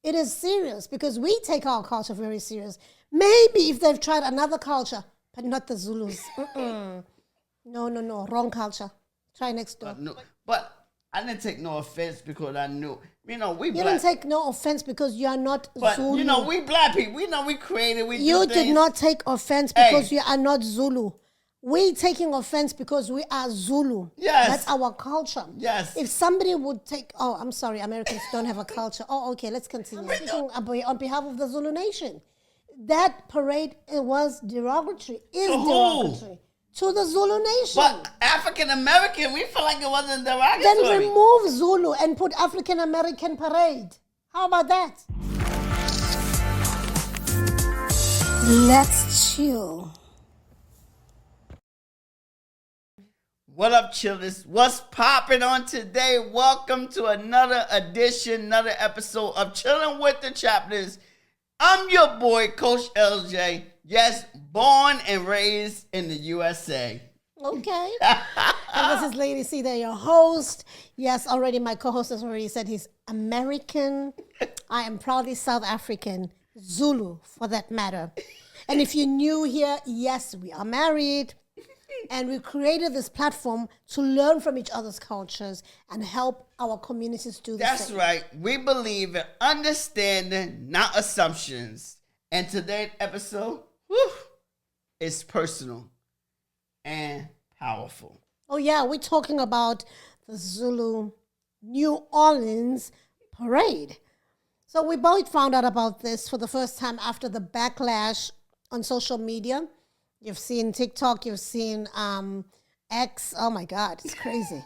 It is serious because we take our culture very serious. Maybe if they've tried another culture, but not the Zulus. No, wrong culture. Try next door. But I didn't take no offense because I knew, we You black. didn't take no offense because you are not But, Zulu. we black people. We created, we You do did things. not take offense because you are not Zulu. We taking offense because we are Zulu. Yes. That's our culture. Yes. If somebody would take, I'm sorry, Americans don't have a culture. Okay, let's continue. Speaking on behalf of the Zulu nation, that parade, it was derogatory. Derogatory to the Zulu nation. But African American, we feel like it wasn't derogatory. Then remove Zulu and put African American parade. How about that? Let's chill. What up, chillers? What's popping on today? Welcome to another edition, another episode of Chilling With The Chaplins. I'm your boy, Coach LJ. Yes, born and raised in the USA. Okay. And this is Lady C, they're your host. Yes, already my co-host has already said he's American. I am proudly South African, Zulu for that matter. And if you're new here, yes, we are married. And we created this platform to learn from each other's cultures and help our communities do the same. That's right. We believe in understanding, not assumptions. And today's episode is personal and powerful. Oh, yeah, we're talking about the Zulu New Orleans Parade. So we both found out about this for the first time after the backlash on social media. You've seen TikTok, you've seen X. Oh, my God, it's crazy.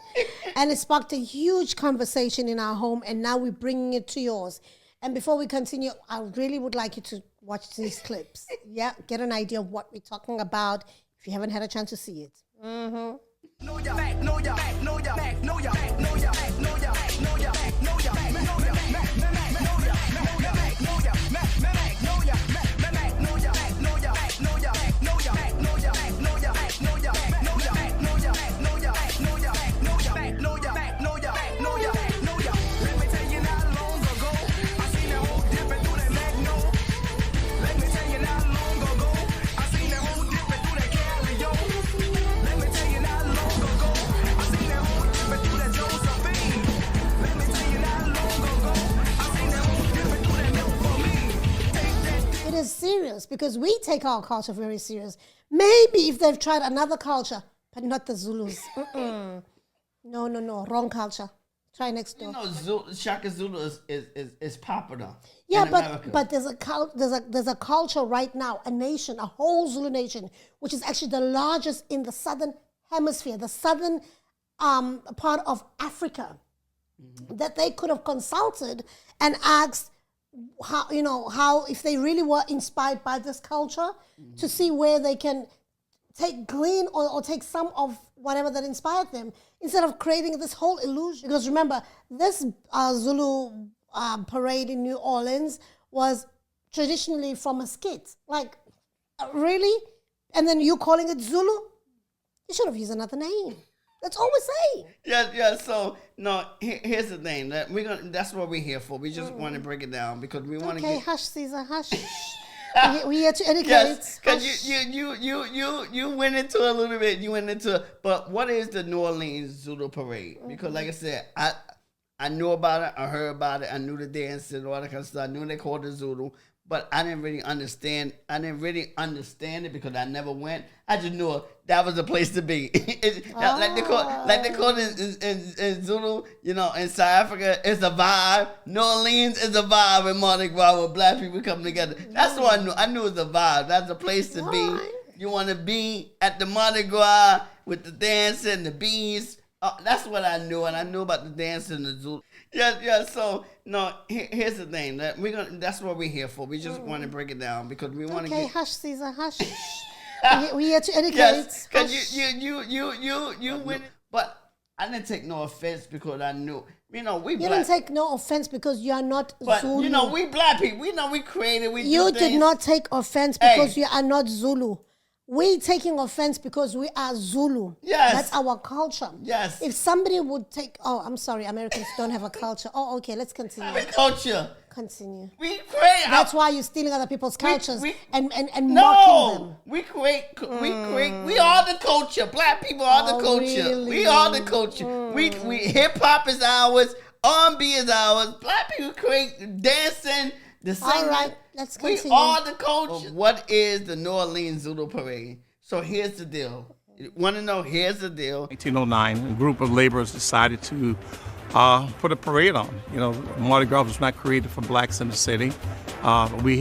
And it sparked a huge conversation in our home, and now we're bringing it to yours. And before we continue, I really would like you to watch these clips. Yeah, get an idea of what we're talking about if you haven't had a chance to see it. Mm-hmm. Serious because we take our culture very serious. Maybe if they've tried another culture, but not the Zulus. No, wrong culture. Try next door. Shaka Zulu is popular. Yeah, in America. but there's a culture right now, a nation, a whole Zulu nation, which is actually the largest in the southern hemisphere, the southern part of Africa, that they could have consulted and asked how if they really were inspired by this culture to see where they can glean or take some of whatever that inspired them instead of creating this whole illusion. Because remember, this Zulu parade in New Orleans was traditionally from a skit. Like, really? And then you calling it Zulu? You should have used another name. That's all we're saying. Yeah. So no, here's the thing that that's what we're here for. We just want to break it down because we want to. Okay, hush, Caesar, hush. we here to educate. Yes, because you went into a little bit. But what is the New Orleans Zulu Parade? Because like I said, I knew about it. I heard about it. I knew the dance and all that kind of stuff. I knew they called it Zulu. But I didn't really understand. It because I never went. I just knew that was a place to be. Like they call it in Zulu, in South Africa, it's a vibe. New Orleans is a vibe in Mardi Gras where black people come together. That's what I knew. I knew it was a vibe. That's a place to be. You want to be at the Mardi Gras with the dancing, the bees. That's what I knew, and I knew about the dance and the Zulu. Yeah. So no, here's the thing that that's what we're here for. We just want to break it down because we want to. Okay, hush, Caesar, hush. we here to educate. Yes, because you went, but I didn't take no offense because I knew. We You didn't take no offense because you are not but, Zulu. We black people. We created. You did not take offense because you are not Zulu. We taking offense because we are Zulu. Yes. That's our culture. Yes. If somebody would take, I'm sorry, Americans don't have a culture. Okay, let's continue. Culture. Continue. We create. That's why you're stealing other people's cultures and mocking them. No, we create. We are the culture. Black people are the culture. Really? We are the culture. We hip hop is ours. R&B is ours. Black people create dancing, the singing. All right, let's continue. We are the culture. What is the New Orleans Zulu Parade? So here's the deal. You want to know? Here's the deal. 1909, a group of laborers decided to put a parade on. You know, Mardi Gras was not created for blacks in the city. We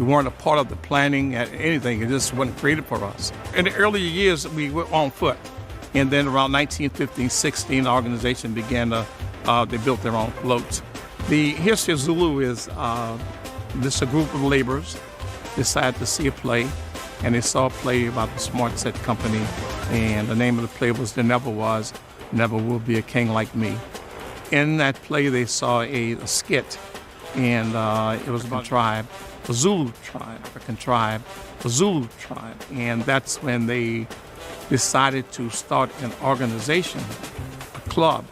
weren't a part of the planning at anything. It just wasn't created for us. In the earlier years, we were on foot. And then around 1915-16, the organization began to, they built their own floats. The history of Zulu is this a group of laborers decided to see a play, and they saw a play about the Smart Set Company, and the name of the play was There Never Was, Never Will Be a King Like Me. In that play, they saw a skit, and it was about a tribe, a Zulu tribe, African tribe, a Zulu tribe, and that's when they decided to start an organization, a club,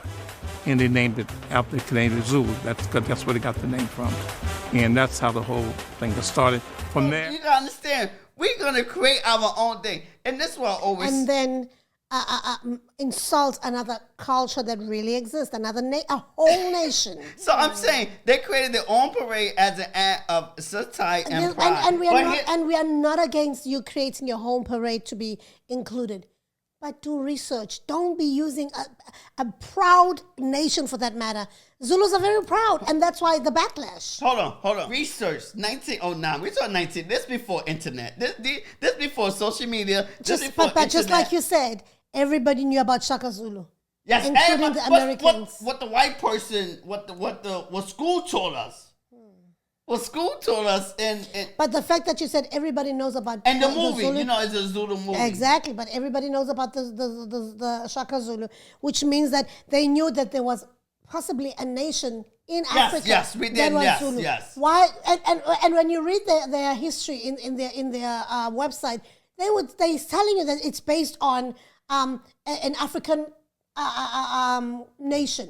and they named it after the Canadian Zulu. That's where they got the name from, and that's how the whole thing got started. From there, you gotta understand, we're gonna create our own thing, and this is what I always. And then insult another culture that really exists, a whole nation. So I'm saying they created their own parade as an act of satire and pride. And we are not against you creating your home parade to be included. But do research. Don't be using a proud nation for that matter. Zulus are very proud, and that's why the backlash. Hold on. Research, 1909. We're talking 19. This before internet. This before social media. Just like you said, everybody knew about Shaka Zulu. Yes, including the Americans. What the white person, what school taught us. What school told us, but the fact that you said everybody knows about and the movie, Zulu, it's a Zulu movie. Exactly, but everybody knows about the Shaka Zulu, which means that they knew that there was possibly a nation in Africa. Yes, we did. Zulu. Yes. Why? And when you read their history in their website, they're telling you that it's based on an African nation.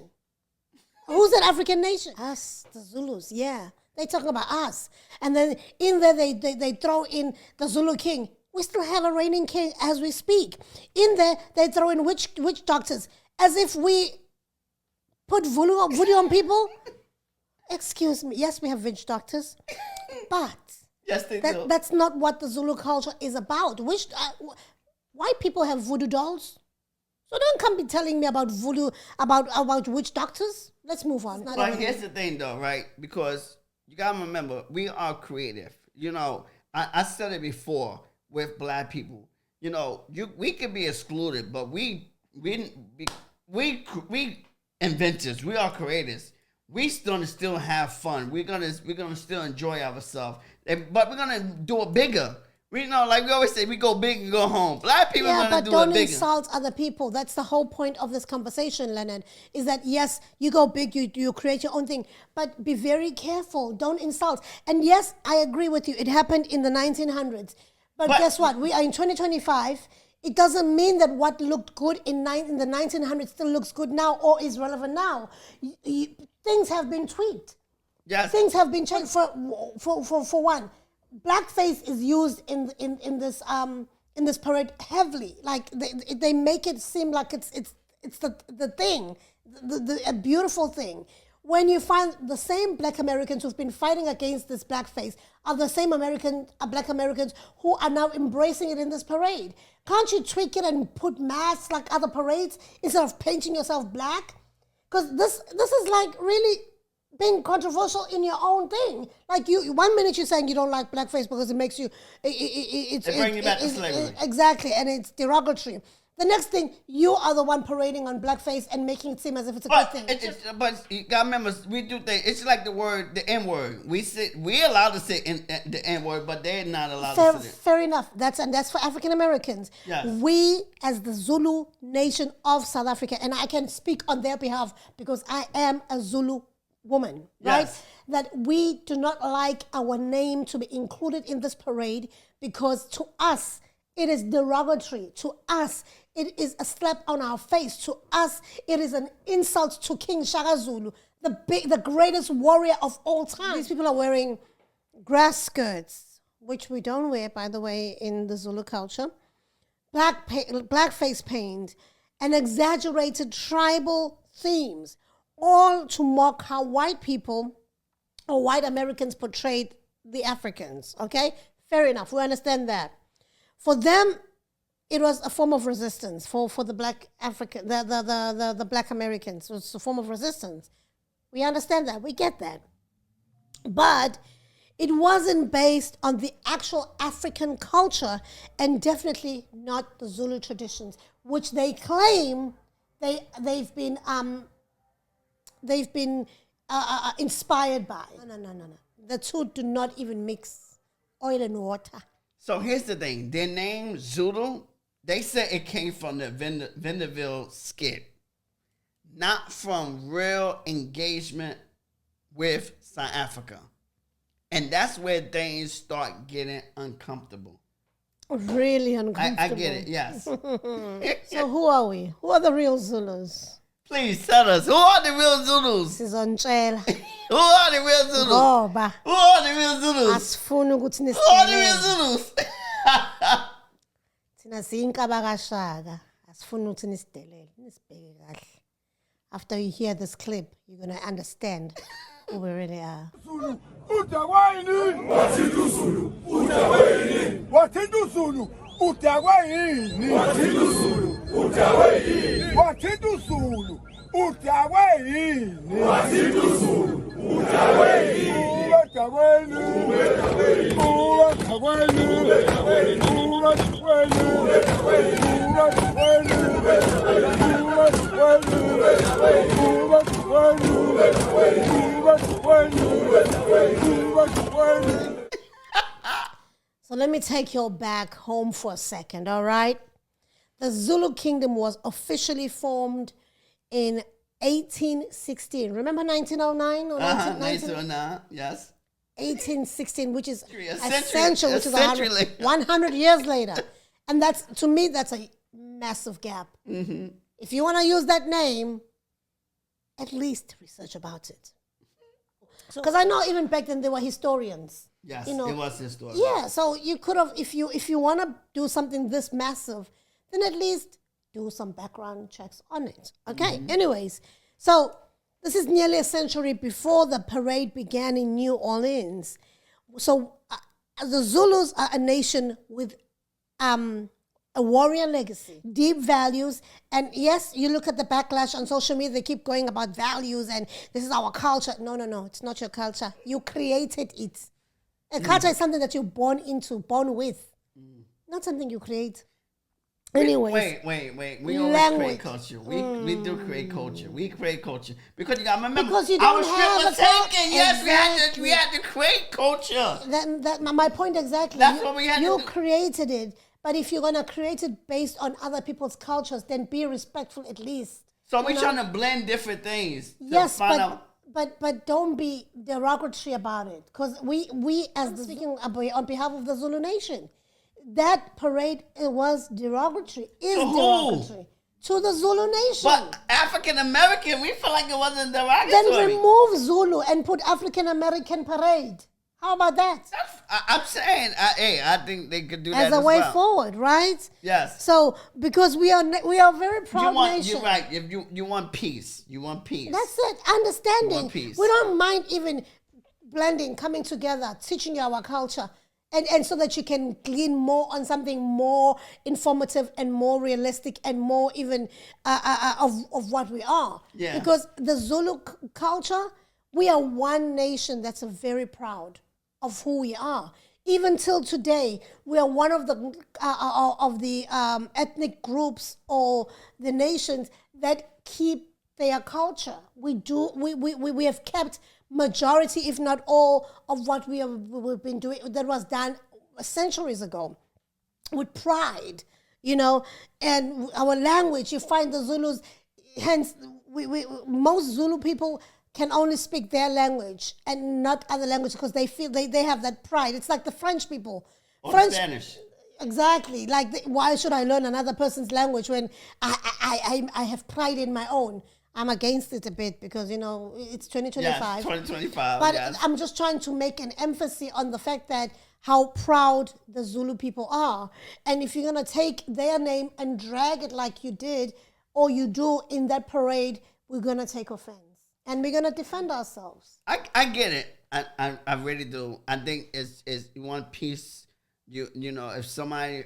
Who's that African nation? Us, the Zulus. Yeah. They talking about us. And then in there, they throw in the Zulu king. We still have a reigning king as we speak. In there, they throw in witch doctors. As if we put voodoo on people. Excuse me. Yes, we have witch doctors. But yes, they do. That's not what the Zulu culture is about. White people have voodoo dolls. So don't come be telling me about voodoo, about witch doctors. Let's move on. But here's the thing, though, right? Because you gotta remember, we are creative. You know, I said it before with black people. You know, we could be excluded, but we inventors. We are creators. We still have fun. We're gonna still enjoy ourselves, but we're gonna do it bigger. We know, like we always say, we go big and go home. Black people are gonna do it bigger. Yeah, but don't insult other people. That's the whole point of this conversation, Leonard. Is that yes, you go big, you create your own thing, but be very careful. Don't insult. And yes, I agree with you. It happened in the 1900s, but guess what? We are in 2025. It doesn't mean that what looked good in the 1900s still looks good now or is relevant now. Things have been tweaked. Yes, things have been changed. For one. Blackface is used in this parade heavily. Like they make it seem like it's the thing, a beautiful thing. When you find the same Black Americans who've been fighting against this blackface are the same Black Americans who are now embracing it in this parade. Can't you tweak it and put masks like other parades instead of painting yourself black? Because this is like really being controversial in your own thing. Like 1 minute you're saying you don't like blackface because it makes you... It brings you back to slavery. Exactly, and it's derogatory. The next thing, you are the one parading on blackface and making it seem as if it's a good thing. But you gotta remember, we do things. It's like the N-word. We're allowed to say the N-word, but they're not allowed to say it. Fair enough. That's for African Americans. Yes. We, as the Zulu nation of South Africa, and I can speak on their behalf because I am a Zulu woman, right? Yes. That we do not like our name to be included in this parade because to us, it is derogatory. To us, it is a slap on our face. To us, it is an insult to King Shaka Zulu. the greatest warrior of all time. These people are wearing grass skirts, which we don't wear, by the way, in the Zulu culture, black face paint, and exaggerated tribal themes, all to mock how white people or white Americans portrayed the Africans, okay? Fair enough, we understand that. For them, it was a form of resistance for the black African, the black Americans. It was a form of resistance. We understand that, we get that. But it wasn't based on the actual African culture and definitely not the Zulu traditions, which they claim they've been inspired by. No. The two do not even mix oil and water. So here's the thing. Their name, Zulu, they said it came from the Vanderbilt skit, not from real engagement with South Africa. And that's where things start getting uncomfortable. Really uncomfortable. I get it, yes. So who are we? Who are the real Zulus? Please tell us, who are the real Zulus? Sizontshela. Who are the real Zulus? Ngoba Who are the real Zulus? asifuni ukuthi Who are the real nisidele. Zulus? Thina siyinkaba kaShaka. Asifuni ukuthi nisidelele. Nisibheke kahle. After you hear this clip, you're going to understand who we really are. Zulu, udakweni. Wathinta uZulu, udakweni. Wathinta uZulu, udakweni. Wathinta uZulu, udakweni. Wathinta uZulu, udakweni. Wathinta uZulu, udakweni. Udakweni. Udakweni. Udakweni. So let me take you back home for a second, all right? The Zulu kingdom was officially formed in 1816. Remember 1909 or 1909, yes. 1816, which is a century- century, which a is century 100, later. 100 years later. And that's, to me, that's a massive gap. Mm-hmm. If you want to use that name, at least research about it. Because I know even back then there were historians. Yes, you know, it was historic. Yeah, so you could have, if you want to do something this massive, then at least do some background checks on it. Okay, anyways, so this is nearly a century before the parade began in New Orleans. So the Zulus are a nation with a warrior legacy, deep values, and yes, you look at the backlash on social media, they keep going about values and this is our culture. No, it's not your culture. You created it. A culture is something that you're born into, born with, not something you create. Anyways. Wait. We always create culture. We do create culture. We create culture. Because you gotta remember, Because you don't our script have was a cul- taken. Yes, Exactly. we had to create culture. That my point exactly. That's what we had to You do. created it, but if you're gonna create it based on other people's cultures, then be respectful at least. So we're You know? trying to blend different things to Yes, find out. but don't be derogatory about it, because we as the speaking on behalf of the Zulu Nation, that parade, it was derogatory, is To who? derogatory to the Zulu Nation. But African American, we feel like it wasn't Then derogatory. remove Zulu and put African American parade. How about that? I'm saying, I think they could do that As a as way well. forward, right? Yes. So because we are a very proud nation. You're right. If you want peace, you want peace. That's it. Understanding. You want peace. We don't mind even blending, coming together, teaching you our culture. And so that you can glean more on something more informative and more realistic and more even of what we are. Yeah. Because the Zulu culture, we are one nation that's very proud of who we are. Even till today, we are one of the ethnic groups or the nations that keep their culture. We have kept majority, if not all, of what we've been doing that was done centuries ago with pride, you know. And our language, you find the Zulus, hence most Zulu people can only speak their language and not other language because they feel they have that pride. It's like the French people. Or French, Spanish. Exactly. Like, why should I learn another person's language when I have pride in my own? I'm against it a bit because, it's 2025. Yes, 2025. But yes. I'm just trying to make an emphasis on the fact that how proud the Zulu people are. And if you're going to take their name and drag it like you did or you do in that parade, we're going to take offense. And we're going to defend ourselves. I get it. I really do. I think it's one piece. If somebody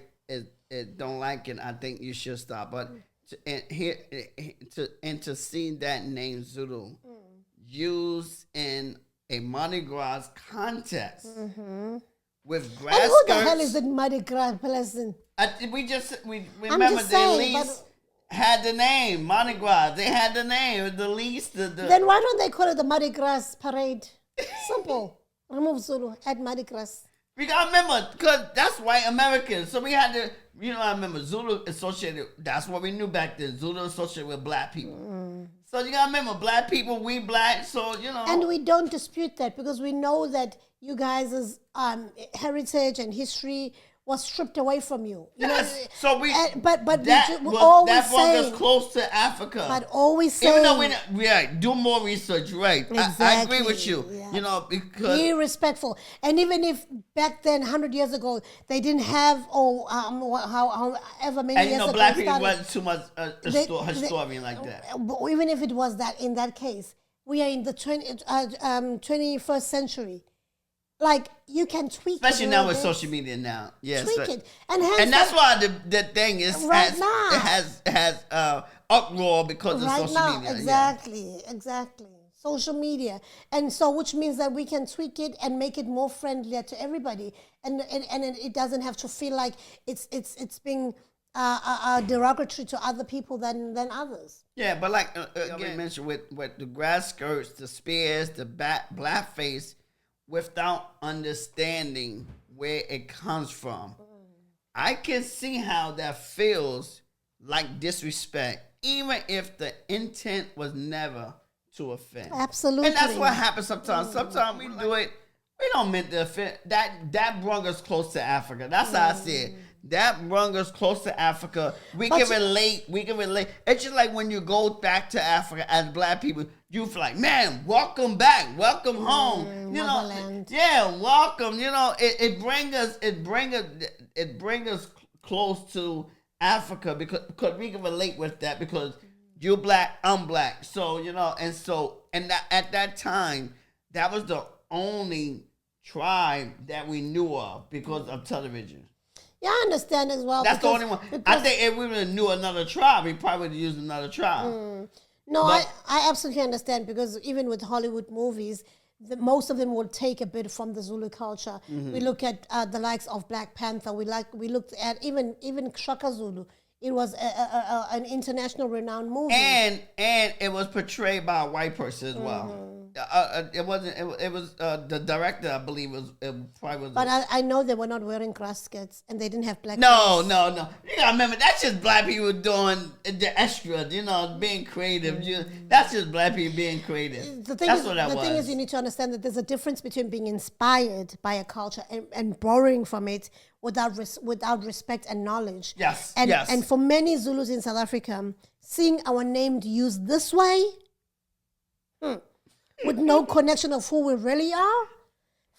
don't like it, I think you should stop. But to see that name Zulu used in a Mardi Gras context with grass and who skirts. the hell is the Mardi Gras person? We remember just the saying, least had the name Mardi Gras. They had the name. It was the least. Then why don't they call it the Mardi Gras Parade? Simple. Remove Zulu. Add Mardi Gras. We gotta remember, because that's white Americans. So we had to, I remember Zulu associated, that's what we knew back then. Zulu associated with black people. So you gotta remember, black people, we black, so, And we don't dispute that because we know that you guys' heritage and history was stripped away from you. Yes. So we, but that we brought always us close to Africa. But always saying. Even though we do more research, right? Exactly. I agree with you. Yeah. Because be respectful. And even if back then, 100 years ago, they didn't have, however many years ago. black people wasn't too much historian like that. Even if it was that, in that case, we are in the 21st century. Like, you can tweak especially it. Now with social media now. Yes. Tweak it. And that's why the thing is right now. It has uproar because of social media. Exactly. Social media. And so, which means that we can tweak it and make it more friendlier to everybody. And it doesn't have to feel like it's being derogatory to other people than others. Yeah, but like again, mentioned with the grass skirts, the spears, the blackface, without understanding where it comes from. I can see how that feels like disrespect, even if the intent was never to offend. Absolutely. And that's what happens sometimes. Sometimes we do it, we don't mean to offend. That brought us close to Africa. That's how I see it. That brought us close to Africa. We can relate. It's just like when you go back to Africa as black people, you feel like, man, welcome back, welcome home. Motherland. Welcome. It bring us close to Africa because we can relate with that because you're black, I'm black. So at that time, that was the only tribe that we knew of because of television. Yeah, I understand as well. That's the only one. I think if we would have knew another tribe, we probably would have used another tribe. No, I absolutely understand because even with Hollywood movies, most of them will take a bit from the Zulu culture. We look at the likes of Black Panther. We looked at even Shaka Zulu. It was an international renowned movie, and it was portrayed by a white person as well. It wasn't. It was the director, I believe, probably was. But I know they were not wearing grass skirts and they didn't have black. No. You gotta remember that's just black people doing the extra. Being creative. That's just black people being creative. The thing is, you need to understand that there's a difference between being inspired by a culture and borrowing from it without respect and knowledge. Yes. And for many Zulus in South Africa, seeing our name used this way, with no connection of who we really are,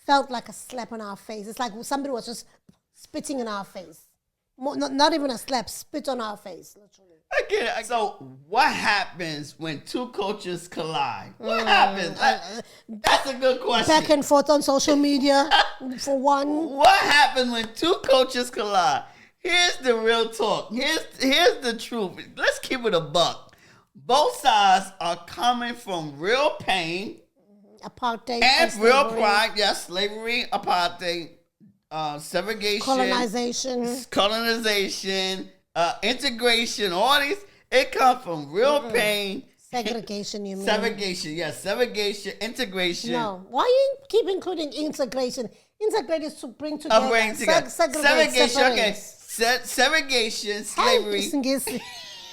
felt like a slap on our face. It's like somebody was just spitting in our face. Not even a slap, spit on our face, literally. I get it. So what happens when two cultures collide? What happens? That's a good question. Back and forth on social media, for one. What happens when two cultures collide? Here's the real talk. Here's the truth. Let's keep it a buck. Both sides are coming from real pain, apartheid, and real pride. Yes, slavery, apartheid, segregation, colonization, integration. All these, it comes from real pain. Segregation, you mean? Segregation, yes. Segregation, integration. No. Why you keep including integration? Integrate is to bring together. Segregation, okay. Segregation, slavery.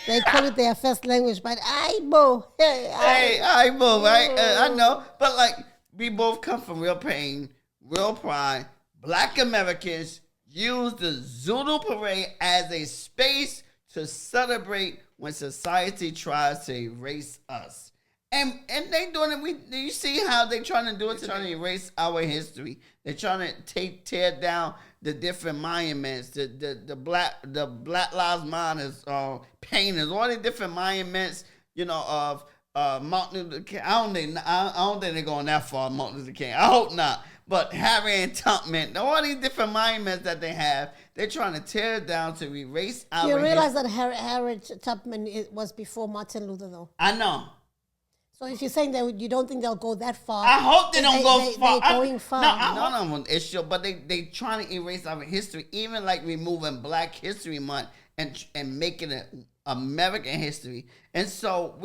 They call it their first language, but Aibo. Hey, Aibo, right? I know. But we both come from real pain, real pride. Black Americans use the Zulu Parade as a space to celebrate when society tries to erase us. And they doing it. You see how they trying to do it? They're trying to erase our history. They're trying to tear down the different monuments, the Black Lives Matters, painters, all the different monuments, of Martin Luther King. I don't think they're going that far, Martin Luther King. I hope not. But Harriet Tubman, all these different monuments that they have, they're trying to tear it down to erase our history. You realize that Harriet Tubman was before Martin Luther, though? I know. So if you're saying that you don't think they'll go that far, I hope they don't go far. They're going far. None of them is sure, but they trying to erase our history, even like removing Black History Month and making it American history. And so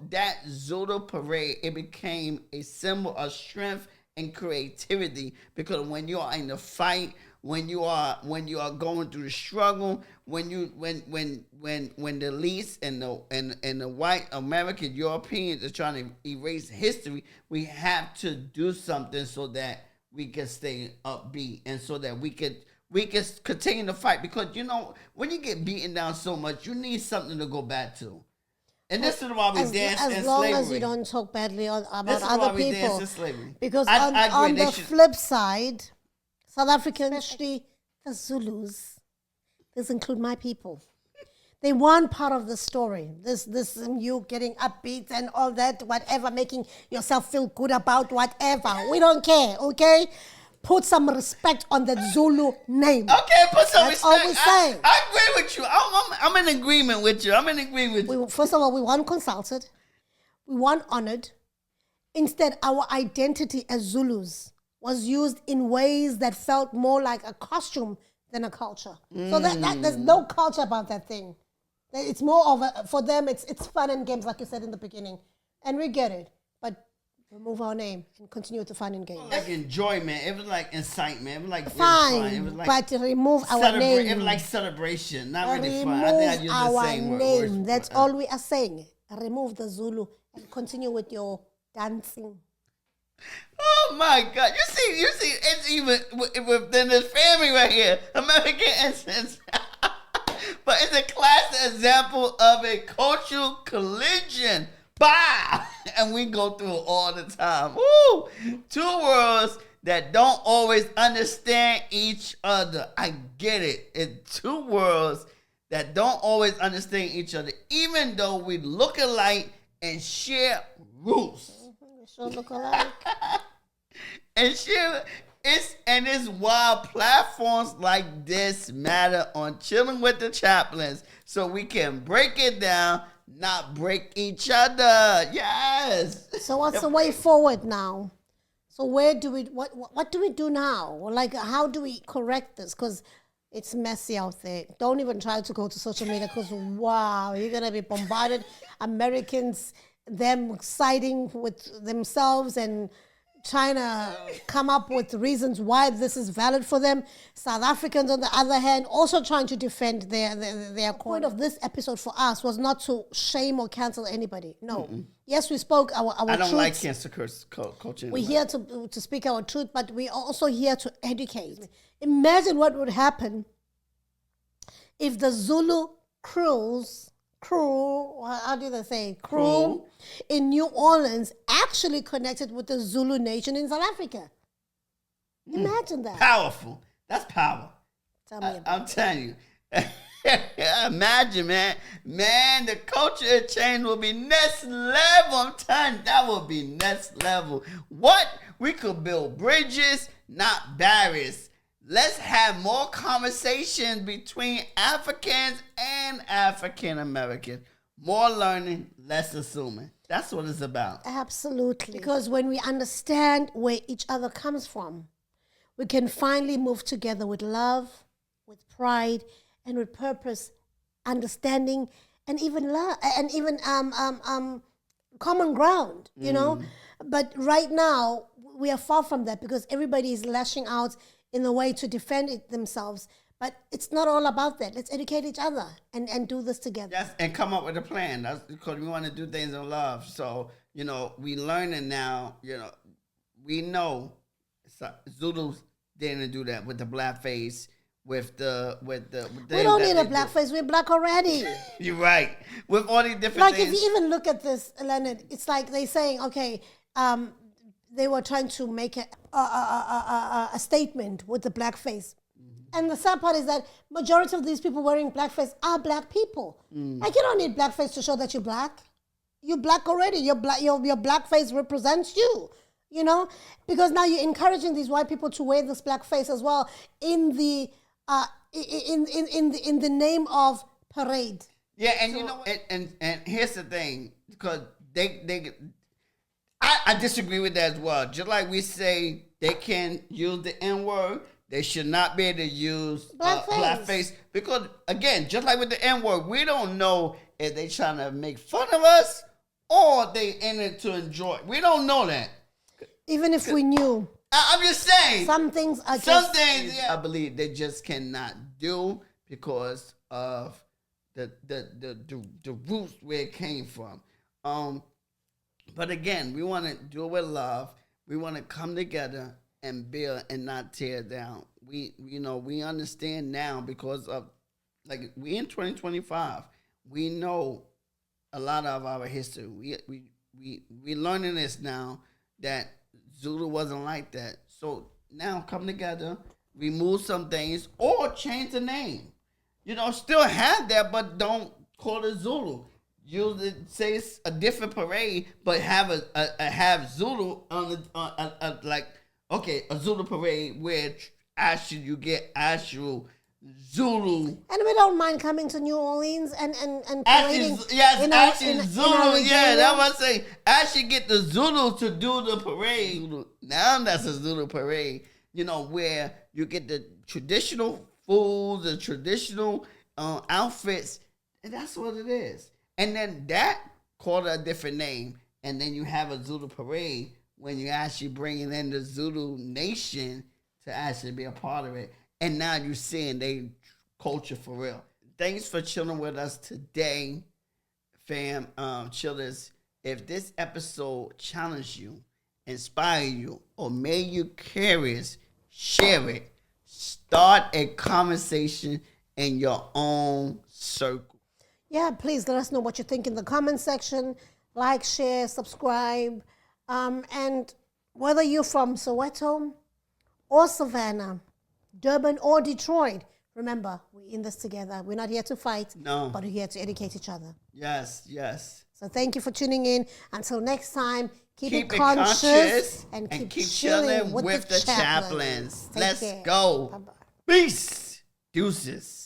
that Zulu parade, it became a symbol of strength and creativity, because when you are in the fight, when you are going through the struggle, when the elites and the white American Europeans are trying to erase history, we have to do something so that we can stay upbeat and so that we can continue to fight, because when you get beaten down so much, you need something to go back to. And this is why we dance in slavery. As long as you don't talk badly about other people. Dance in slavery. Because on the flip side, South Africans, especially the Zulus, this include my people, they want part of the story. This you getting upbeat and all that, whatever, making yourself feel good about whatever. We don't care, okay? Put some respect on the Zulu name. Okay, put some That's respect. all we're saying. I agree with you. I'm in agreement with you. First of all, we want consulted. We want honored. Instead, our identity as Zulus was used in ways that felt more like a costume than a culture. So that there's no culture about that thing. It's more of for them, it's fun and games, like you said in the beginning. And we get it. But remove our name and continue to fun and games. Like enjoyment. It was like incitement. It was like fine, really fun. It was like but remove our name. It was like celebration, not really fun. Remove I think I used the our same name. word. That's all we are saying. Remove the Zulu and continue with your dancing. Oh my God! You see, it's even within this family right here, American essence. But it's a classic example of a cultural collision. Bah! And we go through it all the time. Woo! Two worlds that don't always understand each other. I get it. It's two worlds that don't always understand each other, even though we look alike and share roots. We sure look alike. And it's why platforms like this matter on Chilling with the Chaplins, so we can break it down, not break each other. Yes. So what's the way forward now? So what do we do now? Like, how do we correct this? Because it's messy out there. Don't even try to go to social media, because wow, you're gonna be bombarded. Americans, them siding with themselves and trying to come up with reasons why this is valid for them. South Africans, on the other hand, also trying to defend their The point of this episode for us was not to shame or cancel anybody. No. Mm-mm. Yes, we spoke our I don't truths. like cancel culture. We're here to speak our truth, but we're also here to educate. Imagine what would happen if the Zulu crew, how do they say, crew in New Orleans actually connected with the Zulu nation in South Africa. Imagine that. Powerful. That's power. Tell me about I'm telling you. Imagine, man. Man, the culture exchange will be next level. I'm telling you, that will be next level. What? We could build bridges, not barriers. Let's have more conversations between Africans and African Americans. More learning, less assuming. That's what it's about. Absolutely. Because when we understand where each other comes from, we can finally move together with love, with pride, and with purpose, understanding, and even love, and even common ground, you know? But right now, we are far from that, because everybody is lashing out in a way to defend themselves. But it's not all about that. Let's educate each other and do this together. Yes, and come up with a plan. That's because we want to do things in love. So, we learning now, we know Zulus didn't do that with the blackface. with the We don't need a blackface. We're black already. You're right. With all these different Like things. if you even look at this, Leonard, it's like they saying, okay, they were trying to make a statement with the blackface. And the sad part is that majority of these people wearing blackface are black people. Like you don't need blackface to show that you're black. You're black already. Your blackface represents you. You know, because now you're encouraging these white people to wear this blackface as well in the in the name of parade. Yeah, and you know, and here's the thing, because I disagree with that as well. Just like we say they can use the N-word, they should not be able to use blackface. Because, again, just like with the N-word, we don't know if they trying to make fun of us or they in it to enjoy. We don't know that. Even if we knew. I'm just saying. Some things are I believe they just cannot do because of the roots where it came from. But again, we want to do it with love. We want to come together and build and not tear down. We understand now because of, like, we in 2025. We know a lot of our history. We learning this now that Zulu wasn't like that. So now come together, remove some things, or change the name. Still have that, but don't call it Zulu. Use it, say it's a different parade, but have Zulu on the a Zulu parade where actually you get actual Zulu. And we don't mind coming to New Orleans and parading. Zulu. Yeah, that's what I'm saying. Actually get the Zulu to do the parade. Now that's a Zulu parade, where you get the traditional foods, the traditional outfits, and that's what it is. And then that called a different name, and then you have a Zulu parade when you're actually bringing in the Zulu nation to actually be a part of it. And now you're seeing they culture for real. Thanks for chilling with us today, fam. Chillers, if this episode challenged you, inspired you, or made you curious, share it. Start a conversation in your own circle. Yeah, please let us know what you think in the comment section. Like, share, subscribe. And whether you're from Soweto or Savannah, Durban or Detroit, remember, we're in this together. We're not here to fight, but we're here to educate each other. Yes. So thank you for tuning in. Until next time, keep it conscious and keep chilling with the chaplains. Let's go. Bye-bye. Peace. Deuces.